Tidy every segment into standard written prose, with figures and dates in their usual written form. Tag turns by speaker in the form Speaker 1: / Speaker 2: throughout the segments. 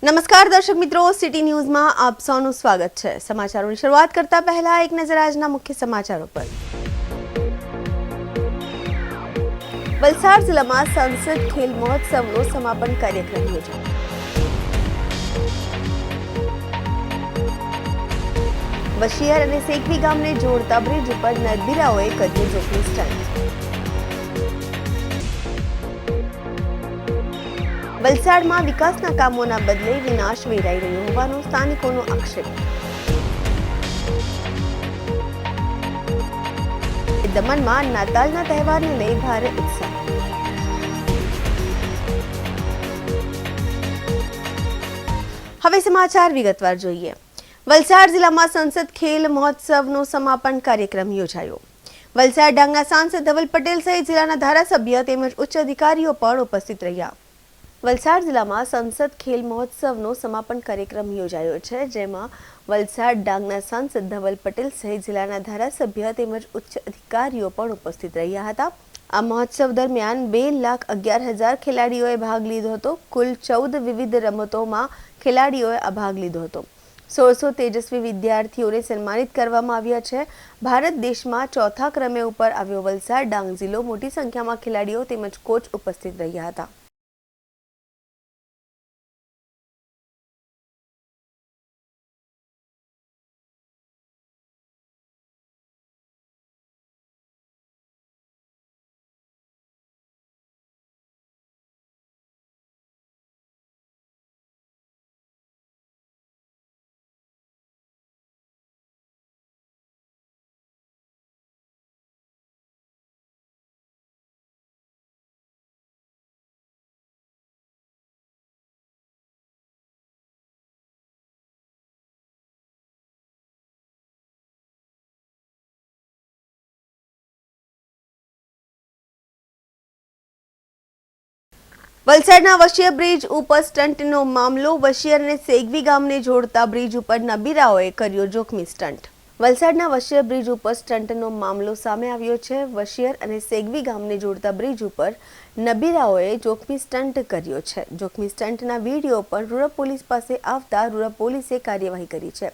Speaker 1: નમસ્કાર દર્શક મિત્રો, સિટી ન્યૂઝમાં આપ સૌનું સ્વાગત છે। સમાચારોની શરૂઆત કરતા પહેલા એક નજર આજના મુખ્ય સમાચારો પર। વલસાડ જિલ્લામાં સંસદ ખેલ મહોત્સવનો સમાપન કાર્યક્રમ યોજાયો। વશિયાર અને સેખવી ગામને જોડતા બ્રિજ ઉપર નરબીરાઓએ કર્યું જોખમી સ્ટન્ટ। વલસાડમાં વિકાસના કામોના બદલે વિનાશ વેરાઈ રહ્યો હોવાનો સ્થાનિકોનો આક્ષેપ। દમણમાં નાતાલના તહેવારને લઈ ભારે ઉત્સાહ। હવે સમાચાર વિગતવાર જોઈએ। વલસાડ જિલ્લામાં સંસદ ખેલ મહોત્સવનો સમાપન કાર્યક્રમ યોજાયો। વલસાડ ડાંગના સાંસદ ધવલ પટેલ સહિત જિલ્લાના ધારાસભ્ય તેમજ ઉચ્ચ અધિકારીઓ પણ ઉપસ્થિત રહ્યા। વલસાડ જિલ્લામાં સંસદ ખેલ મહોત્સવનો સમાપન કાર્યક્રમ યોજાયો છે, જેમાં વલસાડ ડાંગના સાંસદ ધવલ પટેલ સહિત જિલ્લાના ધારાસભ્ય તેમજ ઉચ્ચ અધિકારીઓ પણ ઉપસ્થિત રહ્યા હતા। આ મહોત્સવ દરમિયાન 2,11,000 ખેલાડીઓએ ભાગ લીધો હતો। કુલ 14 વિવિધ રમતોમાં ખેલાડીઓએ આ ભાગ લીધો હતો। 1600 તેજસ્વી વિદ્યાર્થીઓને સન્માનિત કરવામાં આવ્યા છે। ભારત દેશમાં ચોથા ક્રમે ઉપર આવ્યો વલસાડ ડાંગ જિલ્લો મોટી સંખ્યામાં ખેલાડીઓ તેમજ કોચ ઉપસ્થિત રહ્યા હતા। વલસાડના વશિયર બ્રિજ ઉપર સ્ટન્ટનો મામલો। વશિયર અને સેગવી ગામને જોડતા બ્રિજ ઉપર નબીરાઓએ કર્યો જોખમી સ્ટન્ટ। વલસાડના વશિયર બ્રિજ ઉપર સ્ટન્ટનો મામલો સામે આવ્યો છે। વશિયર અને સેગવી ગામને જોડતા બ્રિજ ઉપર નબીરાઓએ જોખમી સ્ટન્ટ કર્યો છે। જોખમી સ્ટન્ટના વિડીયો પણ રૂરલ પોલીસ પાસે આવતા રૂરલ પોલીસે કાર્યવાહી કરી છે।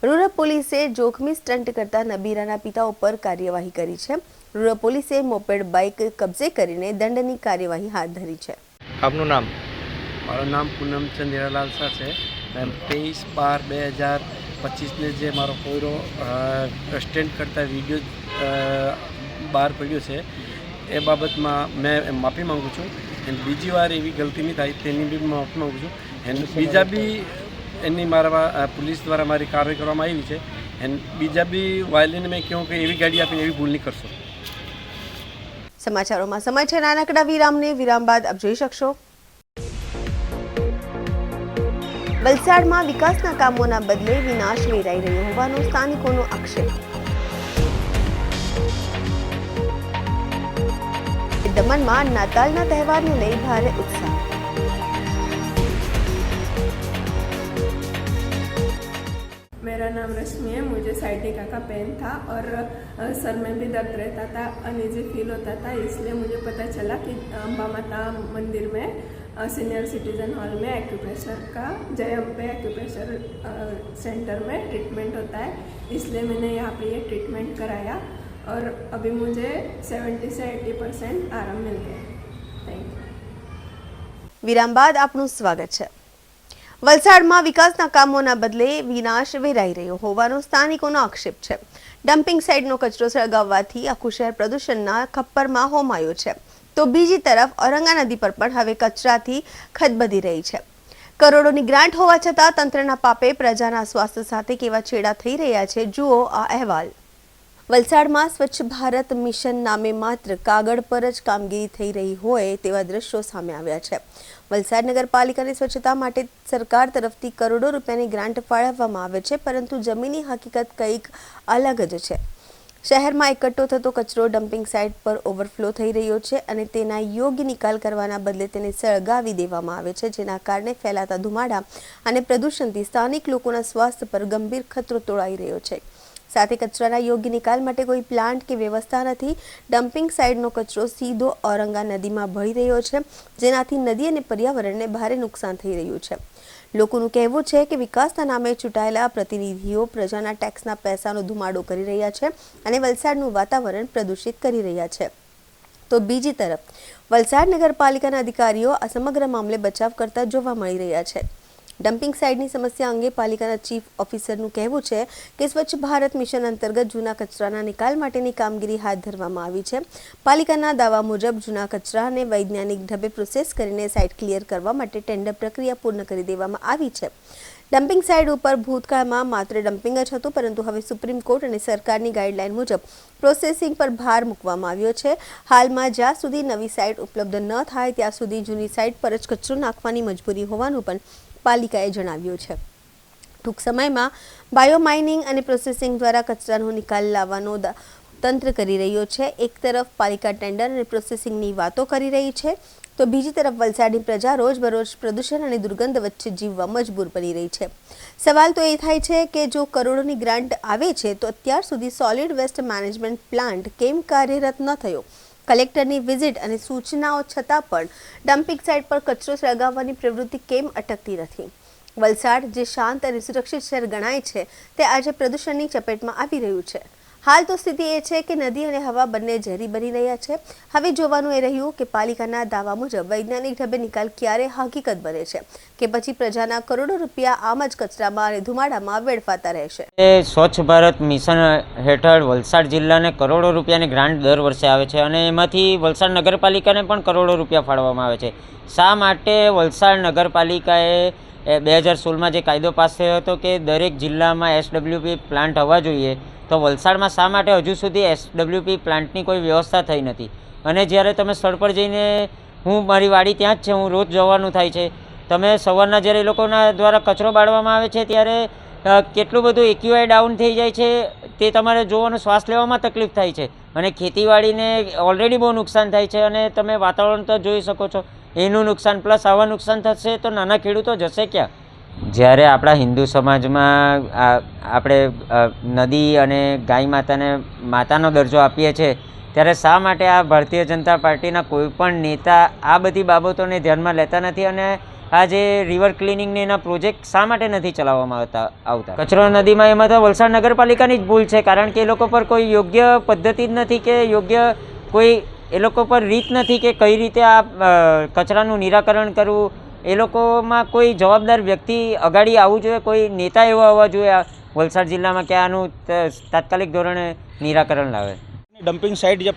Speaker 1: રૂરલ પોલીસે જોખમી સ્ટન્ટ કરતા નબીરાના પિતા ઉપર કાર્યવાહી કરી છે। રૂરલ પોલીસે મોપેડ બાઇક કબજે કરીને દંડની કાર્યવાહી હાથ ધરી છે।
Speaker 2: આપનું નામ?
Speaker 3: મારું નામ પૂનમચંદ હીરાલાલ શાહ છે। 23/12/2025 જે મારો કોઈરો સ્ટેન્ટ કરતા વિડીયો બહાર પડ્યો છે, એ બાબતમાં મેં માફી માગું છું। અને બીજી વાર એવી ગલતી નહીં થાય તેની બી માફી માગું છું। અને બીજા બી એની મારા પોલીસ દ્વારા મારી કાર્યવાહી કરવામાં આવી છે। અને બીજા બી વાયલીને મેં કહ્યું કે એવી ગાડી આપીને એવી ભૂલ નહીં કરશો।
Speaker 1: સમાચારોમાં સમય છે નાનકડા વિરામને। વિરામ બાદ આપ જોઈ શકશો। વલસાડમાં વિકાસના કામોના બદલે વિનાશ વેરાઈ રહ્યો હોવાનો સ્થાનિકોનો આક્ષેપ। દમણમાં નાતાલના તહેવારને લઈ ભારે ઉત્સાહ।
Speaker 4: मेरा नाम रश्मि है। मुझे साइटिका का पेन था और सर में भी दर्द रहता था, अनईजी फील होता था। इसलिए मुझे पता चला कि अम्बा माता मंदिर में सीनियर सिटीजन हॉल में एक्यूप्रेशर का जय अम्बे एक्यूप्रेशर सेंटर में ट्रीटमेंट होता है। इसलिए मैंने यहाँ पे ये ट्रीटमेंट कराया और अभी मुझे 70 से 80% आराम मिल गया। Thank you.
Speaker 1: વિરામ બાદ આપનું સ્વાગત છે। વલસાડમાં વિકાસના કામોના બદલે વિનાશ વેરાઈ રહ્યો હોવાનો સ્થાનિકોનો આક્ષેપ છે। ડમ્પિંગ સાઇટનો કચરો સળગાવવાથી આખું શહેર પ્રદૂષણના ખપ્પરમાં હોમાયો છે, તો બીજી તરફ ઔરંગા નદી પર પણ હવે કચરાથી ખદબદી રહી છે। કરોડોની ગ્રાન્ટ હોવા છતાં તંત્રના પાપે પ્રજાના સ્વાસ્થ્ય સાથે કેવા છેડા થઈ રહ્યા છે, જુઓ આ અહેવાલ। વલસાડમાં સ્વચ્છ ભારત મિશન નામે માત્ર કાગળ પર જ કામગીરી થઈ રહી હોય તેવા દ્રશ્યો સામે આવ્યા છે। વલસાડ નગરપાલિકાની સ્વચ્છતા માટે સરકાર તરફથી કરોડો રૂપિયાની ગ્રાન્ટ ફાળવવામાં આવે છે, પરંતુ જમીની હકીકત કંઈક અલગ જ છે। શહેરમાં એકઠો થતો કચરો ડમ્પિંગ સાઇટ પર ઓવરફ્લો થઈ રહ્યો છે અને તેના યોગ્ય નિકાલ કરવાના બદલે તેને સળગાવી દેવામાં આવે છે, જેના કારણે ફેલાતા ધુમાડા અને પ્રદૂષણથી સ્થાનિક લોકોના સ્વાસ્થ્ય પર ગંભીર ખતરો તોળાઈ રહ્યો છે। સાથે કચરાના યોગ્ય નિકાલ માટે કોઈ પ્લાન્ટ કે વ્યવસ્થા નથી. ડમ્પિંગ સાઇટનો કચરો સીધો ઔરંગા નદીમાં ભળી રહ્યો છે, જેનાથી નદી અને પર્યાવરણને ભારે નુકસાન થઈ રહ્યું છે. લોકોનું કહેવું છે કે વિકાસના નામે ચૂંટાયેલા પ્રતિનિધિઓ પ્રજાના ટેક્સના પૈસાનો ધુમાડો કરી રહ્યા છે અને વલસાડનું વાતાવરણ પ્રદૂષિત કરી રહ્યા છે. તો બીજી તરફ વલસાડ નગરપાલિકાના અધિકારીઓ આ સમગ્ર મામલે બચાવ કરતા જોવા મળી રહ્યા છે. ડમ્પિંગ સાઇટની સમસ્યા અંગે પાલિકાના ચીફ ઓફિસરનું કહેવું છે કે સ્વચ્છ ભારત મિશન અંતર્ગત જૂના કચરાના નિકાલ માટેની કામગીરી હાથ ધરવામાં આવી છે. પાલિકાના દાવા મુજબ જૂના કચરાને વૈજ્ઞાનિક ઢબે પ્રોસેસ કરીને સાઇટ ક્લિયર કરવા માટે ટેન્ડર પ્રક્રિયા પૂર્ણ કરી દેવામાં આવી છે. ડમ્પિંગ સાઇટ ઉપર ભૂતકાળમાં માત્ર ડમ્પિંગ જ હતું, પરંતુ હવે સુપ્રીમ કોર્ટ અને સરકારની ગાઈડલાઈન મુજબ પ્રોસેસિંગ પર ભાર મૂકવામાં આવ્યો છે. હાલમાં જ્યાં સુધી નવી સાઇટ ઉપલબ્ધ ન થાય ત્યાં સુધી જૂની સાઇટ પર જ કચરો નાખવાની મજબૂરી હોવાનું પણ પાલિકાએ જણાવ્યું છે. ટૂંક સમયમાં બાયોમાઇનિંગ અને પ્રોસેસિંગ દ્વારા કચરાનો નિકાલ લાવવાનો તંત્ર કરી રહ્યો છે. એક તરફ પાલિકા ટેન્ડર અને પ્રોસેસિંગની વાતો કરી રહી છે, તો બીજી તરફ વલસાડની પ્રજા રોજબરોજ પ્રદૂષણ અને દુર્ગંધ વચ્ચે જીવવા મજબૂર બની રહી છે. સવાલ તો એ થાય છે કે જો કરોડોની ગ્રાન્ટ આવે છે તો અત્યાર સુધી સોલિડ વેસ્ટ મેનેજમેન્ટ પ્લાન્ટ કેમ કાર્યરત ન થયો? કલેક્ટરની વિઝિટ અને સૂચનાઓ છતાં પણ ડમ્પિંગ સાઇટ પર કચરો સળગાવવાની પ્રવૃત્તિ કેમ અટકતી નથી? વલસાડ જે શાંત અને સુરક્ષિત શહેર ગણાય છે તે આજે પ્રદૂષણની ચપેટમાં આવી રહ્યું છે. હાલ તો સ્થિતિ એ છે કે નદી અને હવા બંને ઝેરી બની રહ્યા છે. હવે જોવાનું એ રહ્યું કે પાલિકાના દાવા મુજબ વૈજ્ઞાનિક ઢબે નિકાલ ક્યારે હકીકત બને છે કે પછી પ્રજાના કરોડો રૂપિયા આમ જ કચરામાં અને ધુમાડામાં વેડફાતા રહેશે.
Speaker 2: સ્વચ્છ ભારત મિશન હેઠળ વલસાડ જિલ્લાને કરોડો રૂપિયાની ગ્રાન્ટ દર વર્ષે આવે છે અને એમાંથી વલસાડ નગરપાલિકાને પણ કરોડો રૂપિયા ફાળવવામાં આવે છે. શા માટે વલસાડ નગરપાલિકાએ 2016માં જે કાયદો પાસ થયો હતો કે દરેક જિલ્લામાં SWP પ્લાન્ટ હોવા જોઈએ, તો વલસાડમાં શા માટે હજુ સુધી SWP પ્લાન્ટની કોઈ વ્યવસ્થા થઈ નથી? અને જ્યારે તમે સ્થળ પર જઈને, હું મારી વાડી ત્યાં જ છે, હું રોજ જવાનું થાય છે, તમે સવારના જ્યારે એ લોકોના દ્વારા કચરો બાળવામાં આવે છે ત્યારે કેટલું બધું AQI ડાઉન થઈ જાય છે તે તમારે જોવાનું, શ્વાસ લેવામાં તકલીફ થાય છે અને ખેતીવાડીને ઓલરેડી બહુ નુકસાન થાય છે અને તમે વાતાવરણ તો જોઈ શકો છો, એનું નુકસાન પ્લસ આવા નુકસાન થશે તો નાના ખેડૂતો જશે ક્યાં? જ્યારે આપણા હિન્દુ સમાજમાં આપણે નદી અને ગાય માતાને માતાનો દરજ્જો આપીએ છીએ, ત્યારે શા માટે આ ભારતીય જનતા પાર્ટીના કોઈ પણ નેતા આ બધી બાબતોને ધ્યાનમાં લેતા નથી અને આ જે રિવર ક્લિનિંગને એના પ્રોજેક્ટ શા માટે નથી ચલાવવામાં આવતા? કચરો નદીમાં એમાં તો વલસાડ નગરપાલિકાની જ ભૂલ છે, કારણ કે એ લોકો પર કોઈ યોગ્ય પદ્ધતિ જ નથી કે યોગ્ય કોઈ એ લોકો પર રીત નથી કે કઈ રીતે આ કચરાનું નિરાકરણ કરવું. એ લોકોમાં કોઈ જવાબદાર વ્યક્તિ અગાડી આવવું જોઈએ, કોઈ નેતા એવો આવવા જોઈએ વલસાડ જિલ્લામાં કે આનું તાત્કાલિક ધોરણે નિરાકરણ લાવે.
Speaker 5: ડમ્પિંગ સાઇટ જે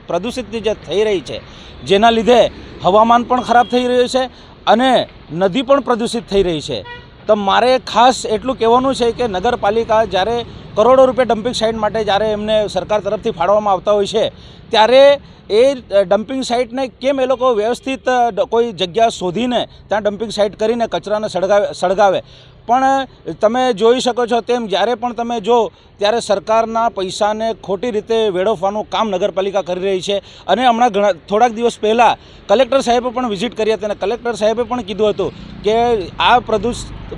Speaker 5: પ્રદૂષિત જે થઈ રહી છે, જેના લીધે હવામાન પણ ખરાબ થઈ રહ્યું છે અને નદી પણ પ્રદૂષિત થઈ રહી છે. તો મારે ખાસ એટલું કહેવાનું છે કે નગરપાલિકા જ્યારે કરોડો રૂપિયા ડમ્પિંગ સાઇટ માટે જ્યારે એમને સરકાર તરફથી ફાળવવામાં આવતા હોય છે, ત્યારે એ ડમ્પિંગ સાઇટને કેમ એ લોકો વ્યવસ્થિત કોઈ જગ્યા શોધીને ત્યાં ડમ્પિંગ સાઇટ કરીને કચરાને સળગાવે? પણ તમે જોઈ શકો છો તેમ જ્યારે પણ તમે જો ત્યારે સરકારના પૈસાને ખોટી રીતે વેડફવાનું કામ નગરપાલિકા કરી રહી છે. અને હમણાં થોડાક દિવસ પહેલાં કલેક્ટર સાહેબે પણ વિઝિટ કરી હતી અને કલેક્ટર સાહેબે પણ કીધું હતું કે આ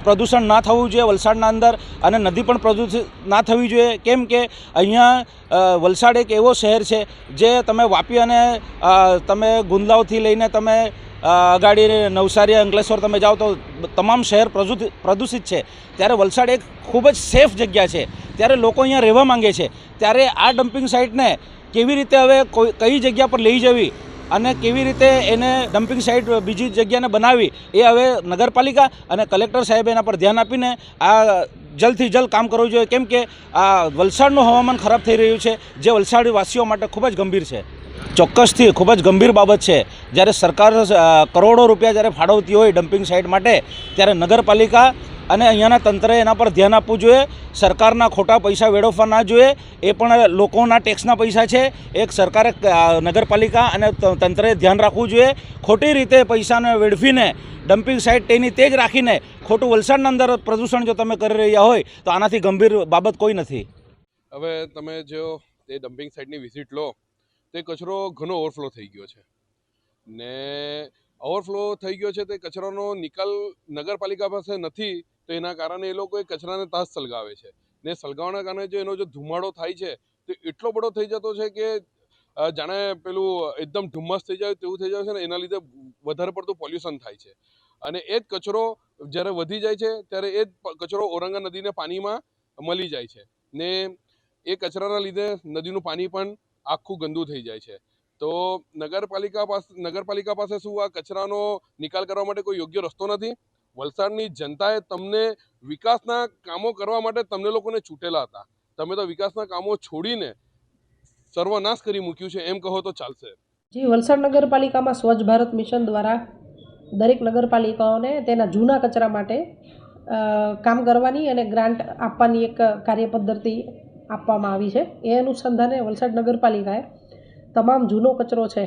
Speaker 5: પ્રદૂષણ ના થવું જોઈએ વલસાડના અંદર અને નદી પણ પ્રદૂષિત ના થવી જોઈએ. કેમ કે અહીંયા વલસાડ એક એવો શહેર છે જે તમે વાપી અને તમે ગુંદલાવથી લઈને તમે અગાડી નવસારી અંકલેશ્વર તમે જાઓ તો તમામ શહેર પ્રદૂષિત છે. ત્યારે વલસાડ એક ખૂબ જ સેફ જગ્યા છે, ત્યારે લોકો અહીંયા રહેવા માંગે છે. ત્યારે આ ડમ્પિંગ સાઇટને કેવી રીતે હવે કઈ જગ્યા પર લઈ જવી અને કેવી રીતે એને ડમ્પિંગ સાઇટ બીજી જગ્યાને બનાવી, એ હવે નગરપાલિકા અને કલેક્ટર સાહેબે એના પર ધ્યાન આપીને આ જલ્દથી જલ્દ કામ કરવું જોઈએ. કેમ કે આ વલસાડનું હવામાન ખરાબ થઈ રહ્યું છે, જે વલસાડવાસીઓ માટે ખૂબ જ ગંભીર છે. ચોક્કસથી ખૂબ જ ગંભીર બાબત છે. જ્યારે સરકાર કરોડો રૂપિયા જ્યારે ફાળવતી હોય ડમ્પિંગ સાઇટ માટે, ત્યારે નગરપાલિકા અને અહીંયાના તંત્રએ એના પર ધ્યાન આપવું જોઈએ. સરકારના ખોટા પૈસા વેડફવા ના જોઈએ, એ પણ લોકોના ટેક્સના પૈસા છે. એક સરકારે નગરપાલિકા અને તંત્રએ ધ્યાન રાખવું જોઈએ. ખોટી રીતે પૈસાને વેડફીને ડમ્પિંગ સાઇટ તેની તે જ રાખીને ખોટું વલસાડના અંદર પ્રદૂષણ જો તમે કરી રહ્યા હોય તો આનાથી ગંભીર બાબત કોઈ નથી.
Speaker 6: હવે તમે જો તે ડમ્પિંગ સાઇટની વિઝિટ લો, તે કચરો ઘણો ઓવરફ્લો થઈ ગયો છે ને ઓવરફ્લો થઈ ગયો છે. તે કચરાનો નિકાલ નગરપાલિકા પાસે નથી, તો એના કારણે એ લોકો કચરાને તાસ સળગાવે છે. ને સળગાવવાના કારણે જે એનો જે ધુમાડો થાય છે તે એટલો બધો થઈ જતો છે કે જાણે પેલું એકદમ ધુમ્મસ થઈ જાય તેવું થઈ જાય છે ને એના લીધે વધારે પડતું પોલ્યુશન થાય છે અને એ જ કચરો જ્યારે વધી જાય છે ત્યારે એ જ કચરો ઔરંગા નદીને પાણીમાં મળી જાય છે ને એ કચરાના લીધે નદીનું પાણી પણ આખું ગંદુ થઈ જાય છે. તો નગરપાલિકા પાસે શું આ કચરાનો નિકાલ કરવા માટે કોઈ યોગ્ય રસ્તો નથી? વલસાડની જનતાએ તમને વિકાસના કામો કરવા માટે તમને લોકોને ચૂંટેલા હતા, તમે તો વિકાસના કામો છોડીને સર્વનાશ કરી મૂક્યું છે એમ કહો તો ચાલશે.
Speaker 7: જી, વલસાડ નગરપાલિકામાં સ્વચ્છ ભારત મિશન દ્વારા દરેક નગરપાલિકાઓને તેના જૂના કચરા માટે કામ કરવાની અને ગ્રાન્ટ આપવાની એક કાર્યપદ્ધતિ આપવામાં આવી છે. એ અનુસંધાને વલસાડ નગરપાલિકાએ તમામ જૂનો કચરો છે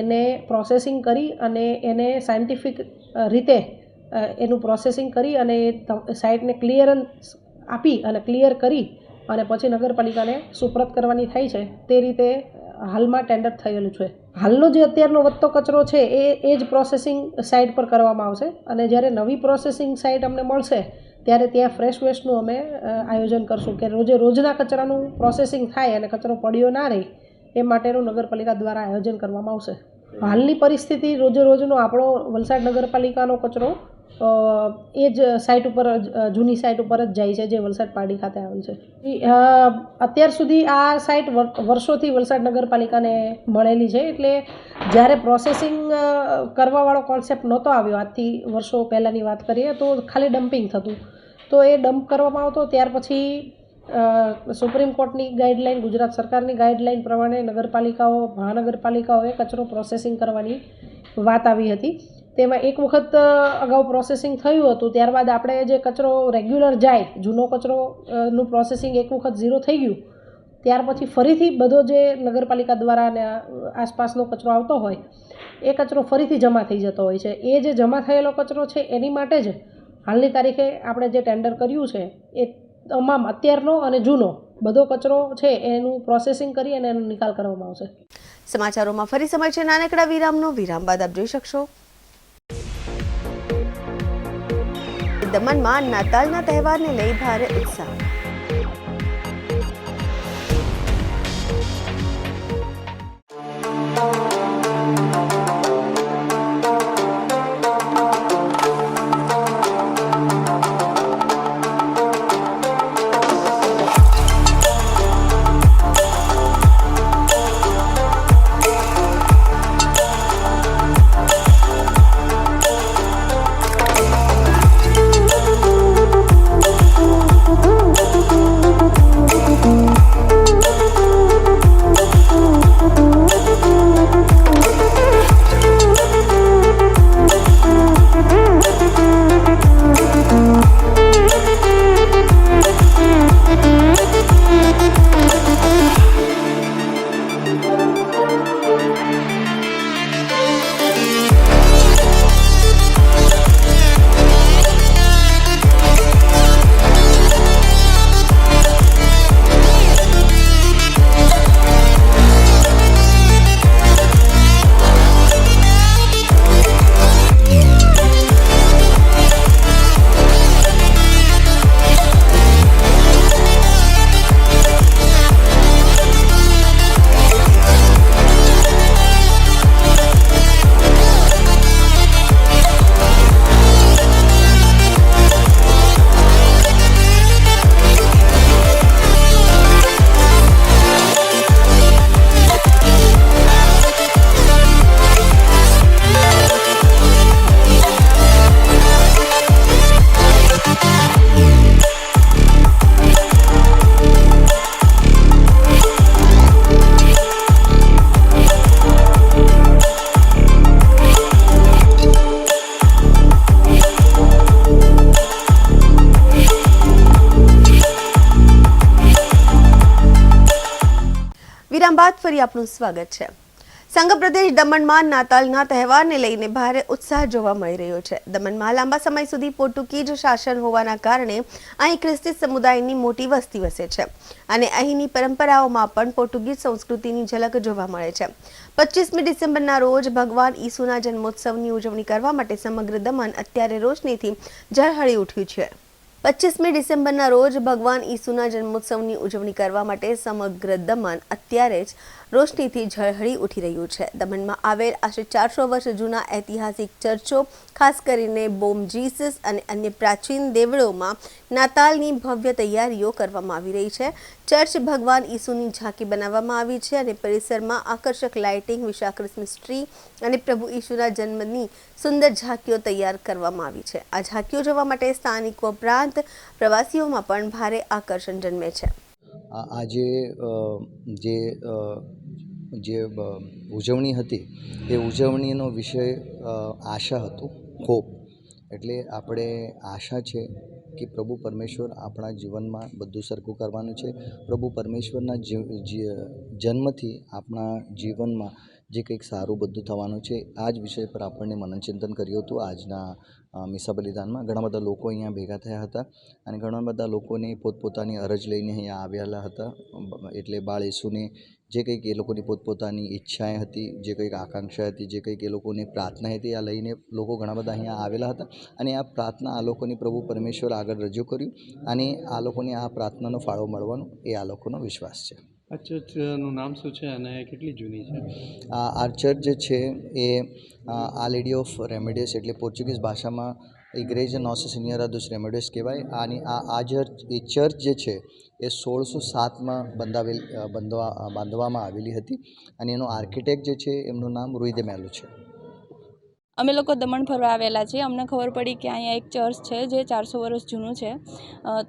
Speaker 7: એને પ્રોસેસિંગ કરી અને એને સાયન્ટિફિક રીતે એનું પ્રોસેસિંગ કરી અને એ સાઇટને ક્લિયરન્સ આપી અને ક્લિયર કરી અને પછી નગરપાલિકાને સુપ્રત કરવાની થાય છે. તે રીતે હાલમાં ટેન્ડર થયેલું છે. હાલનો જે અત્યારનો વધતો કચરો છે એ જ પ્રોસેસિંગ સાઇટ પર કરવામાં આવશે અને જ્યારે નવી પ્રોસેસિંગ સાઇટ અમને મળશે ત્યારે ત્યાં ફ્રેશ વેસ્ટનું અમે આયોજન કરશું કે રોજના કચરાનું પ્રોસેસિંગ થાય અને કચરો પડ્યો ના રહે એ માટેનું નગરપાલિકા દ્વારા આયોજન કરવામાં આવશે. હાલની પરિસ્થિતિ રોજનો આપણો વલસાડ નગરપાલિકાનો કચરો એ જ સાઇટ ઉપર જૂની સાઇટ ઉપર જ જાય છે જે વલસાડ પારડી ખાતે આવેલ છે. અત્યાર સુધી આ સાઇટ વર્ષોથી વલસાડ નગરપાલિકાને મળેલી છે એટલે જ્યારે પ્રોસેસિંગ કરવાવાળો કોન્સેપ્ટ નહોતો આવ્યો, આજથી વર્ષો પહેલાંની વાત કરીએ તો ખાલી ડમ્પિંગ થતું, તો એ ડમ્પ કરવામાં આવતો. ત્યાર પછી સુપ્રીમ કોર્ટની ગાઈડલાઇન, ગુજરાત સરકારની ગાઈડલાઇન પ્રમાણે નગરપાલિકાઓ, મહાનગરપાલિકાઓએ કચરો પ્રોસેસિંગ કરવાની વાત આવી હતી. તેમાં એક વખત અગાઉ પ્રોસેસિંગ થયું હતું, ત્યારબાદ આપણે જે કચરો રેગ્યુલર જાય, જૂનો કચરોનું પ્રોસેસિંગ એક વખત ઝીરો થઈ ગયું, ત્યાર પછી ફરીથી બધો જે નગરપાલિકા દ્વારા અને આસપાસનો કચરો આવતો હોય એ કચરો ફરીથી જમા થઈ જતો હોય છે. એ જે જમા થયેલો કચરો છે એની માટે જ હાલની તારીખે આપણે જે ટેન્ડર કર્યું છે એ તમામ અત્યારનો અને જૂનો બધો કચરો છે એનું પ્રોસેસિંગ કરી અને એનો નિકાલ કરવામાં આવશે.
Speaker 1: સમાચારોમાં ફરી સમય છે નાનકડા વિરામનો. વિરામ બાદ આપ જોઈ શકશો દમણમાં નાતાલના તહેવારને લઈ ભારે ઉત્સાહ. વિરામ બાદ ફરી આપનું સ્વાગત છે. સંઘ પ્રદેશ દમણમાં નાતાલના તહેવારને લઈને ભારે ઉત્સાહ જોવા મળી રહ્યો છે. દમણમાં લાંબા સમય સુધી પોર્ટુગીઝ શાસન હોવાના કારણે અહીં ખ્રિસ્તી સમુદાયની મોટી વસ્તી વસે છે અને અહીંની પરંપરાઓમાં પણ પોર્ટુગીઝ સંસ્કૃતિની ઝલક જોવા મળે છે. 25મી ડિસેમ્બરના રોજ ભગવાન ઈસુના જન્મોત્સવની ઉજવણી કરવા માટે સમગ્ર દમણ અત્યારે રોશનીથી ઝળહળી ઉઠ્યું છે. 25મી ડિસેમ્બરના રોજ ભગવાન ઈસુના જન્મોત્સવની ઉજવણી કરવા માટે સમગ્ર દમણ અત્યારે જ રોશનીથી ઝળહળી ઉઠી રહ્યું છે. દમણમાં આવેલ આશરે 400 વર્ષ જૂના ઐતિહાસિક ચર્ચો, ખાસ કરીને બોમ જીસસ અને અન્ય પ્રાચીન દેવળોમાં નાતાલની ભવ્ય તૈયારીઓ કરવામાં આવી રહી છે. ચર્ચ ભગવાન ઈસુની ઝાંકી બનાવવામાં આવી છે અને પરિસરમાં આકર્ષક લાઇટિંગ, વિશાળ ક્રિસમસ ટ્રી અને પ્રભુ ઈસુના જન્મની સુંદર ઝાંકીઓ તૈયાર કરવામાં આવી છે. આ ઝાંકીઓ જોવા માટે સ્થાનિકો ઉપરાંત પ્રવાસીઓમાં પણ ભારે આકર્ષણ જન્મે છે.
Speaker 8: આજે જે ઉજવણી હતી એ ઉજવણીનો વિષય આશા હતો, હોપ. એટલે આપણે આશા છે કે પ્રભુ પરમેશ્વર આપણા જીવનમાં બધું સરખું કરવાનું છે. પ્રભુ પરમેશ્વરના જન્મથી આપણા જીવનમાં જે કંઈક સારું બધું થવાનું છે, આ જ વિષય પર આપણને મનનચિંતન કર્યું હતું. આજના મીસા બલિદાનમાં ઘણા બધા લોકો અહીંયા ભેગા થયા હતા અને ઘણા બધા લોકોને પોતપોતાની અરજ લઈને અહીંયા આવેલા હતા. એટલે બાળ યેસુને જે કંઈક એ લોકોની પોતપોતાની ઈચ્છાએ હતી, જે કંઈક આકાંક્ષા હતી, જે કંઈક એ લોકોની પ્રાર્થના હતી, આ લઈને લોકો ઘણા બધા અહીંયા આવેલા હતા અને આ પ્રાર્થના આ લોકોની પ્રભુ પરમેશ્વર આગળ રજૂ કર્યું અને આ લોકોને આ પ્રાર્થનાનો ફાળો મળવાનો એ આ લોકોનો વિશ્વાસ છે.
Speaker 3: આ ચર્ચનું નામ શું છે અને કેટલી જૂની છે?
Speaker 8: આ ચર્ચ જે છે એ આ લેડી ઓફ રેમેડિયસ, એટલે પોર્ચુગીઝ ભાષામાં ઇગ્રેજ નોસા સિનિયરા દુસ રેમેડિયસ કહેવાય. અને એ ચર્ચ જે છે એ 1607માં બાંધવામાં આવેલી હતી અને એનો આર્કિટેક્ટ જે છે એમનું નામ રૂઈ દે મેલો છે.
Speaker 9: અમે લોકો દમણ ફરવા આવેલા છીએ. અમને ખબર પડી કે અહીંયા એક ચર્ચ છે જે 400 વર્ષ જૂનું છે,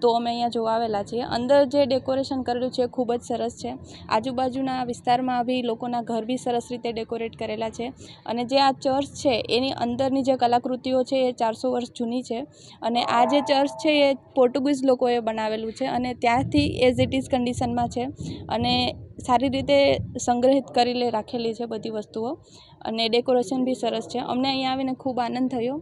Speaker 9: તો અમે અહીંયા જોવા આવેલા છીએ. અંદર જે ડેકોરેશન કરેલું છે ખૂબ જ સરસ છે. આજુબાજુના વિસ્તારમાં બી લોકોના ઘર બી સરસ રીતે ડેકોરેટ કરેલા છે અને જે આ ચર્ચ છે એની અંદરની જે કલાકૃતિઓ છે એ 400 વર્ષ જૂની છે અને આ જે ચર્ચ છે એ પોર્ટુગીઝ લોકોએ બનાવેલું છે અને ત્યાંથી એઝ ઇટ ઇઝ કન્ડિશનમાં છે અને સારી રીતે સંગ્રહિત કરી રાખેલી છે બધી વસ્તુઓ અને ડેકોરેશન બી સરસ છે. અમને અહીંયા આવીને ખૂબ આનંદ થયો.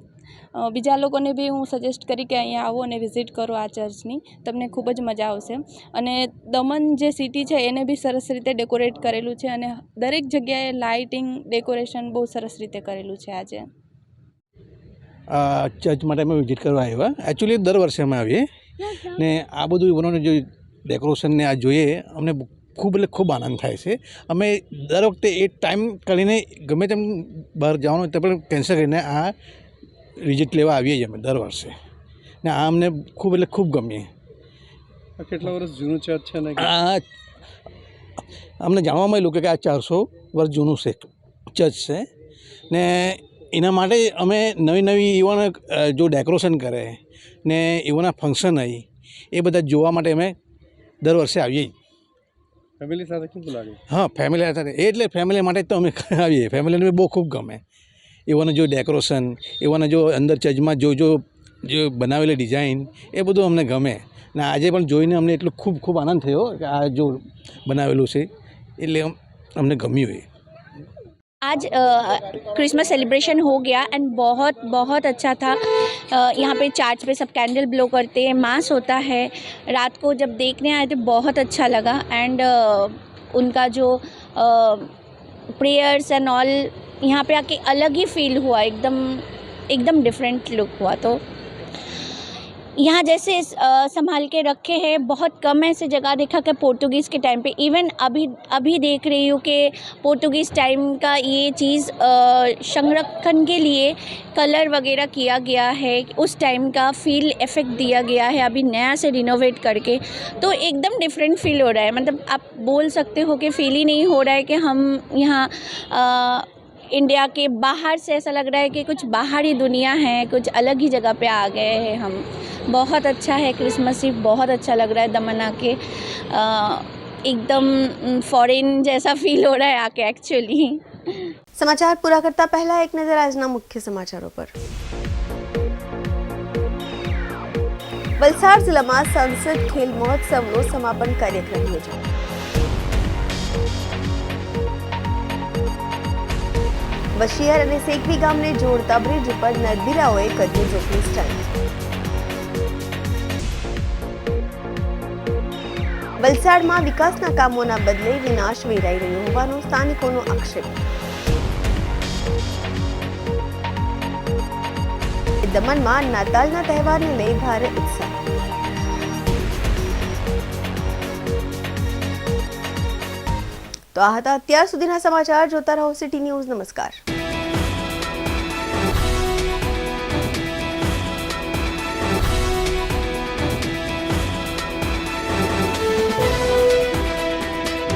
Speaker 9: બીજા લોકોને બી હું સજેસ્ટ કરી કે અહીંયા આવો અને વિઝિટ કરો આ ચર્ચની, તમને ખૂબ જ મજા આવશે. અને દમણ જે સિટી છે એને બી સરસ રીતે ડેકોરેટ કરેલું છે અને દરેક જગ્યાએ લાઇટિંગ, ડેકોરેશન બહુ સરસ રીતે કરેલું છે. આજે
Speaker 10: આ ચર્ચ માટે અમે વિઝિટ કરવા આવ્યા. એકચ્યુઅલી દર વર્ષે અમે આવીએ ને આ બધું બનાવવાનું જે ડેકોરેશનને આ જોઈએ અમને ખૂબ આનંદ થાય છે. અમે દર વખતે એ ટાઈમ કાઢીને ગમે તેમ બહાર જવાનું તે પણ કેન્સલ કરીને આ વિઝિટ લેવા આવીએ છીએ અમે દર વર્ષે ને આ અમને ખૂબ ગમીએ.
Speaker 3: કેટલા વર્ષ જૂનું ચર્ચ છે ને?
Speaker 10: આ અમને જાણવા મળ્યું કે આ 400 વર્ષ જૂનું છે ચર્ચ છે ને એના માટે અમે નવી ઇવન જો ડેકોરેશન કરે ને એવાના ફંક્શન હોય એ બધા જોવા માટે અમે દર વર્ષે આવીએ.
Speaker 3: ફેમિલી સાથે કેવું લાગે?
Speaker 10: હા, ફેમિલી સાથે એટલે ફેમિલી માટે તો અમે આવીએ. ફેમિલીને બહુ ખૂબ ગમે. એવાને જો ડેકોરેશન, એવાને જો અંદર ચર્ચમાં જો બનાવેલી ડિઝાઇન એ બધું અમને ગમે ને આજે પણ જોઈને અમને એટલું ખૂબ આનંદ થયો કે આ જો બનાવેલું છે એટલે અમને ગમ્યું.
Speaker 11: आज क्रिसमस सेलिब्रेशन हो गया एंड बहुत अच्छा था. यहाँ पे चर्च पे सब कैंडल ब्लो करते हैं, मास होता है. रात को जब देखने आए थे बहुत अच्छा लगा एंड उनका जो प्रेयर्स एंड ऑल यहाँ पे आके अलग ही फील हुआ, एकदम डिफरेंट लुक हुआ. तो यहाँ जैसे संभाल के रखे हैं, बहुत कम ऐसे जगह देखा कि पोर्टुगीज़ के टाइम पे. इवन अभी देख रही हूँ कि पोर्टुगीज़ टाइम का ये चीज़ संरक्षण के लिए कलर वगैरह किया गया है, उस टाइम का फील इफ़ेक्ट दिया गया है अभी नया से रिनोवेट करके. तो एकदम डिफरेंट फील हो रहा है. मतलब आप बोल सकते हो कि फील ही नहीं हो रहा है कि हम यहाँ इंडिया के बाहर से ऐसा लग रहा है कि कुछ बाहरी दुनिया है, कुछ अलग ही जगह पे आ गए हैं हम. बहुत अच्छा है. क्रिसमस ईव बहुत अच्छा लग रहा है दमन आके. एकदम फॉरेन जैसा फील हो रहा है आके एक्चुअली.
Speaker 1: સમાચાર પૂરા કરતા પહેલા એક નજર આજના મુખ્ય સમાચારો પર. વલસાડ જિલ્લામાં સંસદ ખેલ મહોત્સવનો સમાપન કાર્યક્રમ યોજાયો. વશિયાર અને સેકવી ગામને જોડતા બ્રિજ ઉપર નરબીરાઓએ કર્યું જોખમી સ્ટન્ટ. વલસાડમાં વિકાસના કામોના બદલે વિનાશ વેરાઈ રહ્યો હોવાનો સ્થાનિકોનો આક્ષેપ. દમણમાં નાતાલના તહેવારને લઈ ભારે ઉત્સાહ. તો આ હતા અત્યાર સુધીના સમાચાર. જોતા રહો સિટી ન્યૂઝ. નમસ્કાર.